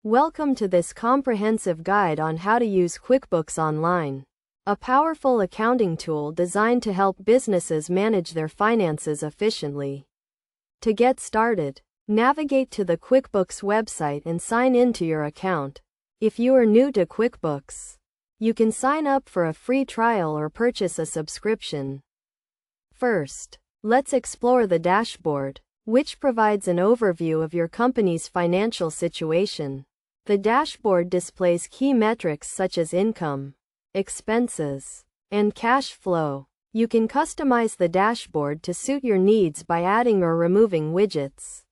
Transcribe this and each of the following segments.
Welcome to this comprehensive guide on how to use QuickBooks Online, a powerful accounting tool designed to help businesses manage their finances efficiently. To get started, navigate to the QuickBooks website and sign in to your account. If you are new to QuickBooks, you can sign up for a free trial or purchase a subscription. First, let's explore the dashboard, which provides an overview of your company's financial situation. The dashboard displays key metrics such as income, expenses, and cash flow. You can customize the dashboard to suit your needs by adding or removing widgets.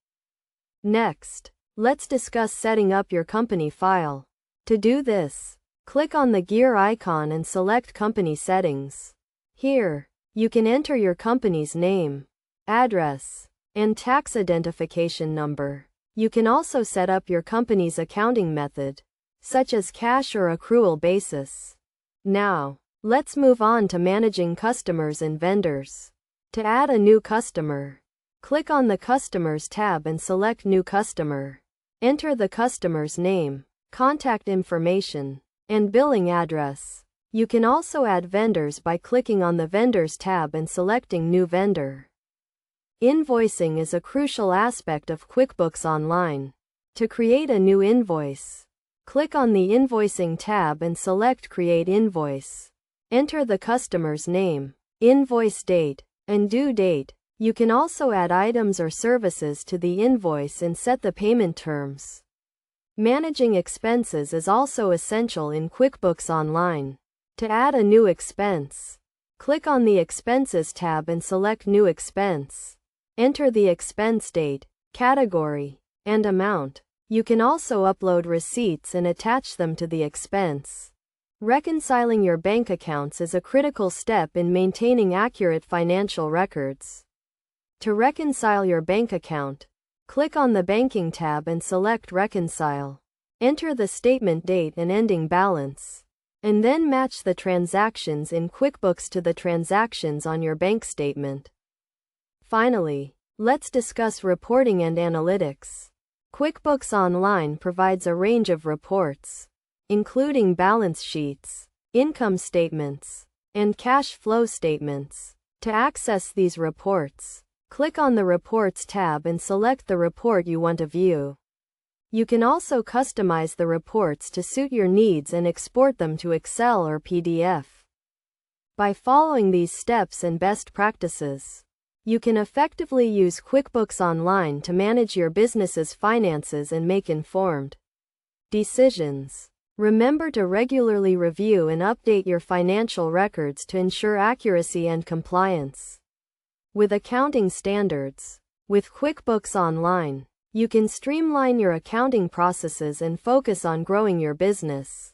Next, let's discuss setting up your company file. To do this, click on the gear icon and select Company Settings. Here, you can enter your company's name, address, and tax identification number. You can also set up your company's accounting method, such as cash or accrual basis. Now, let's move on to managing customers and vendors. To add a new customer, click on the Customers tab and select New Customer. Enter the customer's name, contact information, and billing address. You can also add vendors by clicking on the Vendors tab and selecting New Vendor. Invoicing is a crucial aspect of QuickBooks Online. To create a new invoice, click on the Invoicing tab and select Create Invoice. Enter the customer's name, invoice date, and due date. You can also add items or services to the invoice and set the payment terms. Managing expenses is also essential in QuickBooks Online. To add a new expense, click on the Expenses tab and select New Expense. Enter the expense date, category, and amount. You can also upload receipts and attach them to the expense. Reconciling your bank accounts is a critical step in maintaining accurate financial records. To reconcile your bank account, click on the Banking tab and select Reconcile. Enter the statement date and ending balance, and then match the transactions in QuickBooks to the transactions on your bank statement. Finally, let's discuss reporting and analytics. QuickBooks Online provides a range of reports, including balance sheets, income statements, and cash flow statements. To access these reports, click on the Reports tab and select the report you want to view. You can also customize the reports to suit your needs and export them to Excel or PDF. By following these steps and best practices, you can effectively use QuickBooks Online to manage your business's finances and make informed decisions. Remember to regularly review and update your financial records to ensure accuracy and compliance with accounting standards. With QuickBooks Online, you can streamline your accounting processes and focus on growing your business.